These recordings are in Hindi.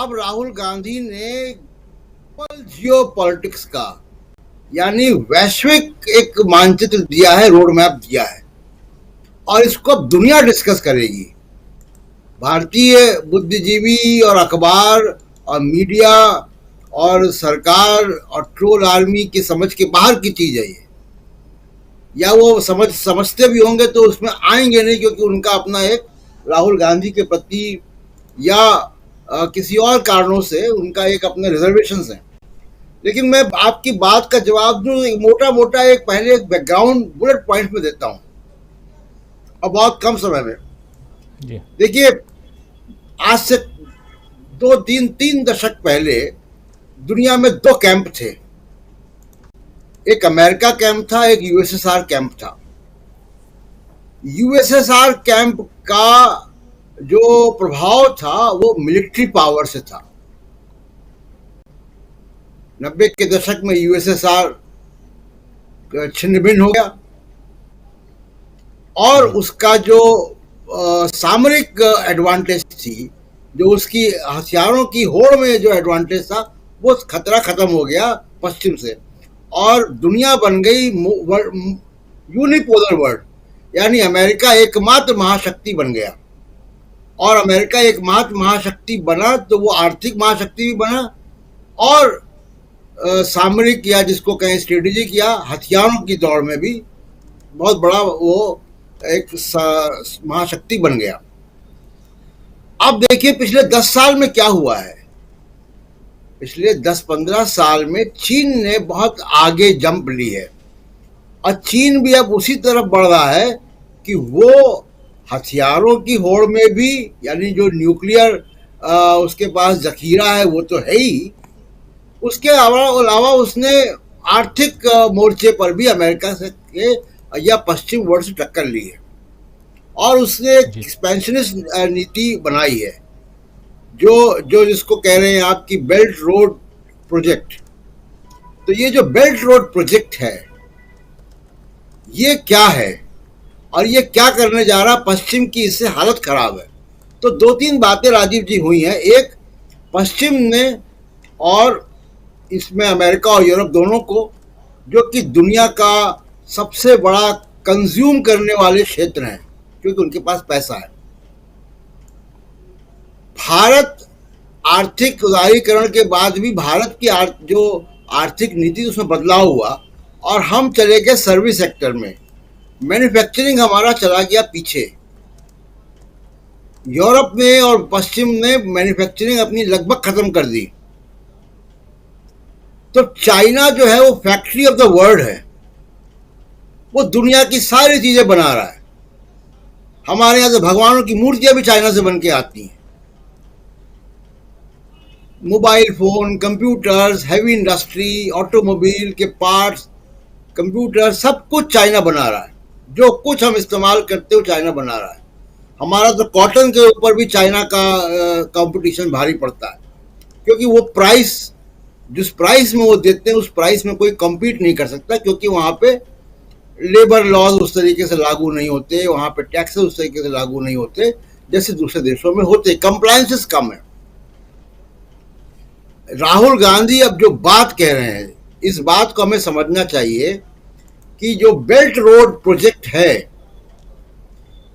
अब राहुल गांधी ने जियो पॉलिटिक्स का यानी वैश्विक एक मानचित्र दिया है, रोड मैप दिया है, और इसको अब दुनिया डिस्कस करेगी। भारतीय बुद्धिजीवी और अखबार और मीडिया और सरकार और ट्रोल आर्मी की समझ के बाहर की चीज है ये, या वो समझते भी होंगे तो उसमें आएंगे नहीं, क्योंकि उनका अपना एक राहुल गांधी के प्रति या किसी और कारणों से उनका एक अपने रिजर्वेशंस हैं। लेकिन मैं आपकी बात का जवाब दूं, मोटा मोटा एक पहले एक बैकग्राउंड बुलेट पॉइंट में देता हूं और बहुत कम समय में। देखिए, आज से 2-3 दशक पहले दुनिया में 2 कैंप थे। एक अमेरिका कैंप था, एक यूएसएसआर कैंप था। यूएसएसआर कैंप का जो प्रभाव था वो मिलिट्री पावर से था। 90 के दशक में यूएसएसआर छिन्न भिन्न हो गया और उसका जो सामरिक एडवांटेज थी, जो उसकी हथियारों की होड़ में जो एडवांटेज था, वो खतरा खत्म हो गया पश्चिम से, और दुनिया बन गई यूनिपोलर वर्ल्ड, यानी अमेरिका एकमात्र महाशक्ति बन गया। और अमेरिका एकमात्र महाशक्ति बना तो वो आर्थिक महाशक्ति भी बना और सामरिक या जिसको कहें स्ट्रेटेजिक या हथियारों की दौड़ में भी बहुत बड़ा वो एक महाशक्ति बन गया। अब देखिए पिछले 10 साल में क्या हुआ है। पिछले 10-15 साल में चीन ने बहुत आगे जंप ली है, और चीन भी अब उसी तरफ बढ़ रहा है कि वो हथियारों की होड़ में भी, यानी जो न्यूक्लियर उसके पास जखीरा है वो तो है ही, उसके अलावा उसने आर्थिक मोर्चे पर भी अमेरिका से या पश्चिम वर्ल्ड से टक्कर ली है, और उसने एक्सपेंशनिस्ट नीति बनाई है, जो जिसको कह रहे हैं आपकी बेल्ट रोड प्रोजेक्ट। तो ये जो बेल्ट रोड प्रोजेक्ट है ये क्या है और ये क्या करने जा रहा, पश्चिम की इससे हालत खराब है। तो 2-3 बातें राजीव जी हुई हैं। एक, पश्चिम ने और इसमें अमेरिका और यूरोप दोनों को, जो कि दुनिया का सबसे बड़ा कंज्यूम करने वाले क्षेत्र हैं क्योंकि उनके पास पैसा है। भारत आर्थिक उदारीकरण के बाद भी भारत की जो आर्थिक नीति उसमें बदलाव हुआ और हम चले गए सर्विस सेक्टर में। मैन्युफैक्चरिंग हमारा चला गया पीछे। यूरोप में और पश्चिम ने मैन्युफैक्चरिंग अपनी लगभग खत्म कर दी। तो चाइना जो है वो फैक्ट्री ऑफ द वर्ल्ड है, वो दुनिया की सारी चीजें बना रहा है। हमारे यहाँ तो भगवानों की मूर्तियां भी चाइना से बन के आती हैं। Mobile phone, computers, heavy industry, automobile के पार्ट्स, कंप्यूटर, सब कुछ चाइना बना रहा है। जो कुछ हम इस्तेमाल करते हो चाइना बना रहा है। हमारा तो कॉटन के ऊपर भी चाइना का कंपटीशन भारी पड़ता है, क्योंकि वो प्राइस, जिस प्राइस में वो देते हैं उस प्राइस में कोई कम्पीट नहीं कर सकता, क्योंकि वहाँ पे लेबर लॉज उस तरीके से लागू नहीं होते, वहाँ पे टैक्सेस उस तरीके से लागू नहीं होते जैसे दूसरे देशों में होते। कंप्लायंसेस कम है। राहुल गांधी अब जो बात कह रहे हैं, इस बात को हमें समझना चाहिए कि जो बेल्ट रोड प्रोजेक्ट है,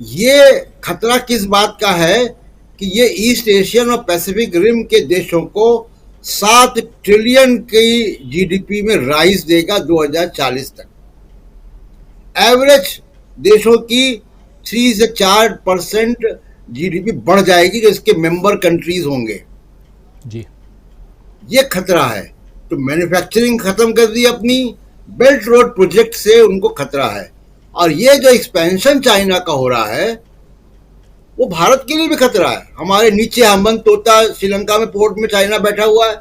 ये खतरा किस बात का है कि ये ईस्ट एशियन और पैसिफिक रिम के देशों को 7 ट्रिलियन की जीडीपी में राइज देगा 2040 तक। एवरेज देशों की 3 से 4% जीडीपी बढ़ जाएगी जो इसके मेंबर कंट्रीज होंगे जी। ये खतरा है। तो मैन्युफैक्चरिंग खत्म कर दी अपनी, बेल्ट रोड प्रोजेक्ट से उनको खतरा है। और ये जो एक्सपेंशन चाइना का हो रहा है वो भारत के लिए भी खतरा है। हमारे नीचे हम्बन तोता श्रीलंका में पोर्ट में चाइना बैठा हुआ है।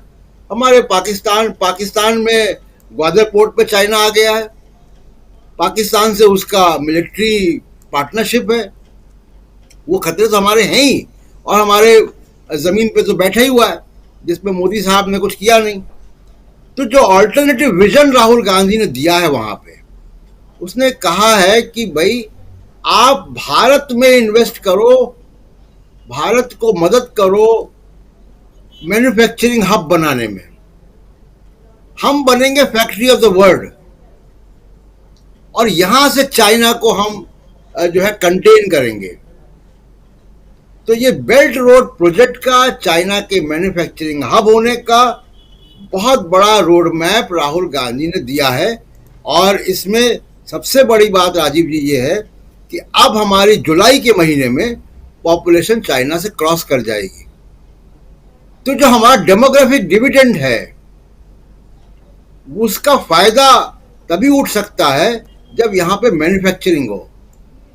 हमारे पाकिस्तान में ग्वादर पोर्ट पे चाइना आ गया है। पाकिस्तान से उसका मिलिट्री पार्टनरशिप है। वो खतरे तो हमारे हैं ही, और हमारे जमीन पे तो बैठा ही हुआ है जिसमें मोदी साहब ने कुछ किया नहीं। तो जो ऑल्टरनेटिव विजन राहुल गांधी ने दिया है वहां पे, उसने कहा है कि भाई आप भारत में इन्वेस्ट करो, भारत को मदद करो, मैन्युफैक्चरिंग हब बनाने में। हम बनेंगे फैक्ट्री ऑफ द वर्ल्ड, और यहां से चाइना को हम जो है कंटेन करेंगे। तो ये बेल्ट रोड प्रोजेक्ट का चाइना के मैन्युफैक्चरिंग हब होने का बहुत बड़ा रोड मैप राहुल गांधी ने दिया है। और इसमें सबसे बड़ी बात राजीव जी ये है कि अब हमारी जुलाई के महीने में पॉपुलेशन चाइना से क्रॉस कर जाएगी। तो जो हमारा डेमोग्राफिक डिविडेंड है उसका फायदा तभी उठ सकता है जब यहाँ पे मैन्युफैक्चरिंग हो,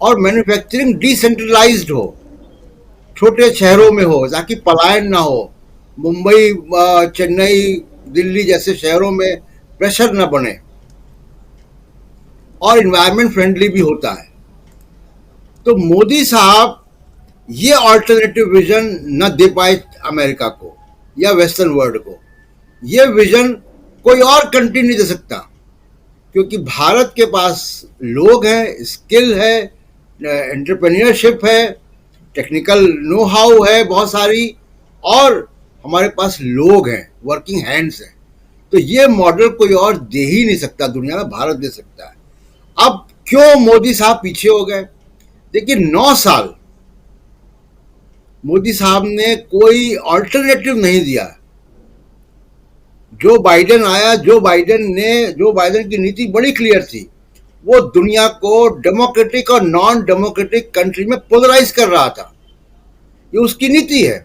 और मैन्युफैक्चरिंग डिसेंट्रलाइज्ड हो, छोटे शहरों में हो, ताकि पलायन ना हो। मुंबई, चेन्नई, दिल्ली जैसे शहरों में प्रेशर न बने, और इन्वायरमेंट फ्रेंडली भी होता है। तो मोदी साहब ये ऑल्टरनेटिव विजन न दे पाए अमेरिका को या वेस्टर्न वर्ल्ड को। ये विजन कोई और कंट्री नहीं दे सकता, क्योंकि भारत के पास लोग हैं, स्किल है, एंटरप्रेन्योरशिप है, टेक्निकल नो हाउ है बहुत सारी, और हमारे पास लोग हैं, वर्किंग हैंड्स हैं। तो ये मॉडल कोई और दे ही नहीं सकता दुनिया में, भारत दे सकता है। अब क्यों मोदी साहब पीछे हो गए? देखिए, 9 साल मोदी साहब ने कोई ऑल्टरनेटिव नहीं दिया। जो बाइडेन आया, जो बाइडेन की नीति बड़ी क्लियर थी। वो दुनिया को डेमोक्रेटिक और नॉन डेमोक्रेटिक कंट्री में पोलराइज कर रहा था। ये उसकी नीति है।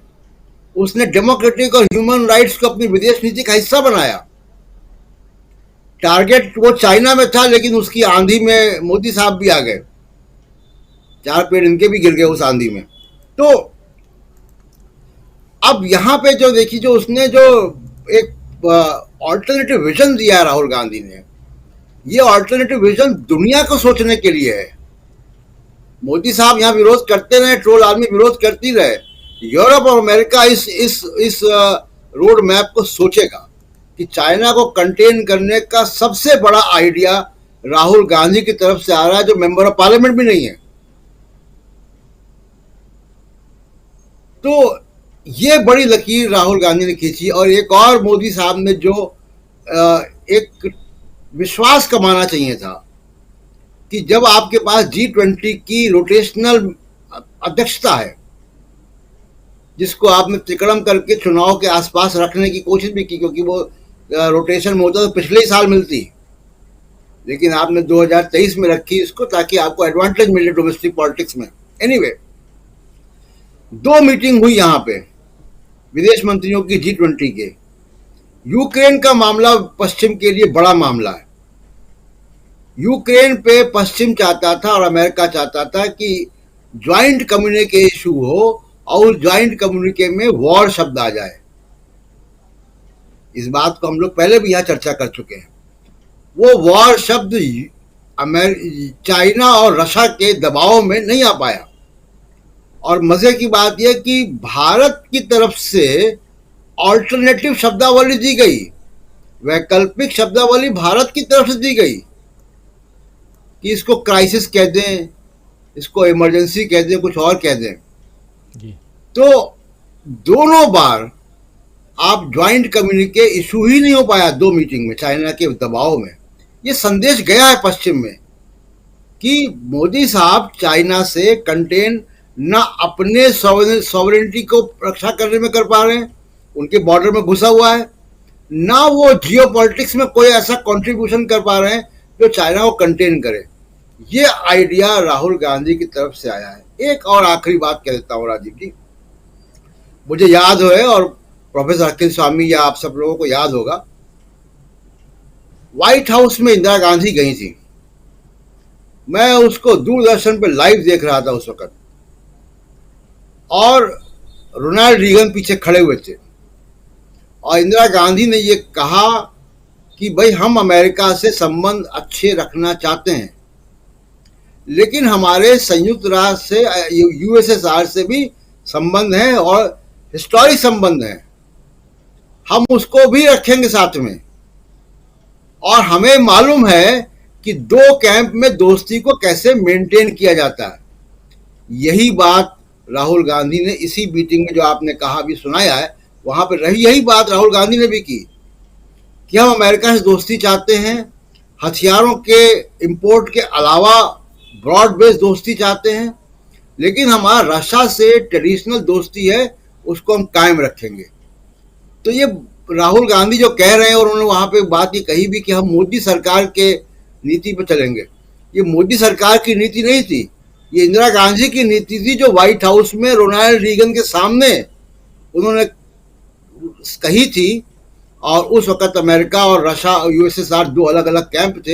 उसने डेमोक्रेटिक और ह्यूमन राइट्स को अपनी विदेश नीति का हिस्सा बनाया। टारगेट वो चाइना में था, लेकिन उसकी आंधी में मोदी साहब भी आ गए, 4 पेड़ इनके भी गिर गए उस आंधी में। तो अब यहां पे जो देखिए, जो उसने जो एक ऑल्टरनेटिव विजन दिया राहुल गांधी ने, ये ऑल्टरनेटिव विजन दुनिया को सोचने के लिए है। मोदी साहब यहाँ विरोध करते रहे, ट्रोल आर्मी विरोध करती रहे, यूरोप और अमेरिका इस रोड मैप को सोचेगा कि चाइना को कंटेन करने का सबसे बड़ा आइडिया राहुल गांधी की तरफ से आ रहा है, जो मेंबर ऑफ पार्लियामेंट भी नहीं है। तो ये बड़ी लकीर राहुल गांधी ने खींची। और एक और मोदी साहब ने जो एक विश्वास कमाना चाहिए था कि जब आपके पास G20 की रोटेशनल अध्यक्षता है, जिसको आपने तिकड़म करके चुनाव के आसपास रखने की कोशिश भी की, क्योंकि वो रोटेशन में होता तो पिछले ही साल मिलती, लेकिन आपने 2023 में रखी इसको ताकि आपको एडवांटेज मिले डोमेस्टिक पॉलिटिक्स में। एनीवे, 2 मीटिंग हुई यहाँ पे विदेश मंत्रियों की G20 के। यूक्रेन का मामला पश्चिम के लिए बड़ा मामला है। यूक्रेन पे पश्चिम चाहता था और अमेरिका चाहता था कि ज्वाइंट कम्युनिके इशू हो, और ज्वाइंट कम्युनिके में वॉर शब्द आ जाए। इस बात को हम लोग पहले भी यहाँ चर्चा कर चुके हैं। वो वॉर शब्द चाइना और रशिया के दबाव में नहीं आ पाया। और मजे की बात यह कि भारत की तरफ से ऑल्टरनेटिव शब्दावली दी गई, वैकल्पिक शब्दावली भारत की तरफ से दी गई कि इसको क्राइसिस कह दें, इसको इमरजेंसी कह दें, कुछ और कह दें जी। तो दोनों बार आप ज्वाइंट कम्युनिके इशू ही नहीं हो पाया 2 मीटिंग में, चाइना के दबाव में। ये संदेश गया है पश्चिम में कि मोदी साहब चाइना से कंटेन ना अपने सॉवरेनिटी को रक्षा करने में कर पा रहे हैं, उनके बॉर्डर में घुसा हुआ है, ना वो जियोपॉलिटिक्स में कोई ऐसा कंट्रीब्यूशन कर पा रहे हैं जो चाइना को कंटेन करे। ये आइडिया राहुल गांधी की तरफ से आया है। एक और आखिरी बात कह देता हूं राजीव जी, मुझे याद है और प्रोफेसर अखिल स्वामी या आप सब लोगों को याद होगा, व्हाइट हाउस में इंदिरा गांधी गई थी। मैं उसको दूरदर्शन पे लाइव देख रहा था उस वक्त, और रोनाल्ड रीगन पीछे खड़े हुए थे, और इंदिरा गांधी ने ये कहा कि भाई हम अमेरिका से संबंध अच्छे रखना चाहते हैं, लेकिन हमारे संयुक्त राष्ट्र से, यूएसएसआर से भी संबंध हैं और हिस्टोरिक संबंध हैं, हम उसको भी रखेंगे साथ में। और हमें मालूम है कि 2 कैंप में दोस्ती को कैसे मेंटेन किया जाता है। यही बात राहुल गांधी ने इसी मीटिंग में जो आपने कहा भी सुनाया है, वहां पे रही। यही बात राहुल गांधी ने भी की कि हम अमेरिका से दोस्ती चाहते हैं, हथियारों के इंपोर्ट के अलावा ब्रॉड बेस दोस्ती चाहते हैं, लेकिन हमारा रशिया से ट्रेडिशनल दोस्ती है उसको हम कायम रखेंगे। तो ये राहुल गांधी जो कह रहे हैं, और उन्होंने वहां पे बात ये कही भी कि हम मोदी सरकार के नीति पर चलेंगे, ये मोदी सरकार की नीति नहीं थी, ये इंदिरा गांधी की नीति थी जो व्हाइट हाउस में रोनाल्ड रीगन के सामने उन्होंने कही थी। और उस वक्त अमेरिका और रशिया, यूएसएसआर दो अलग अलग कैंप थे।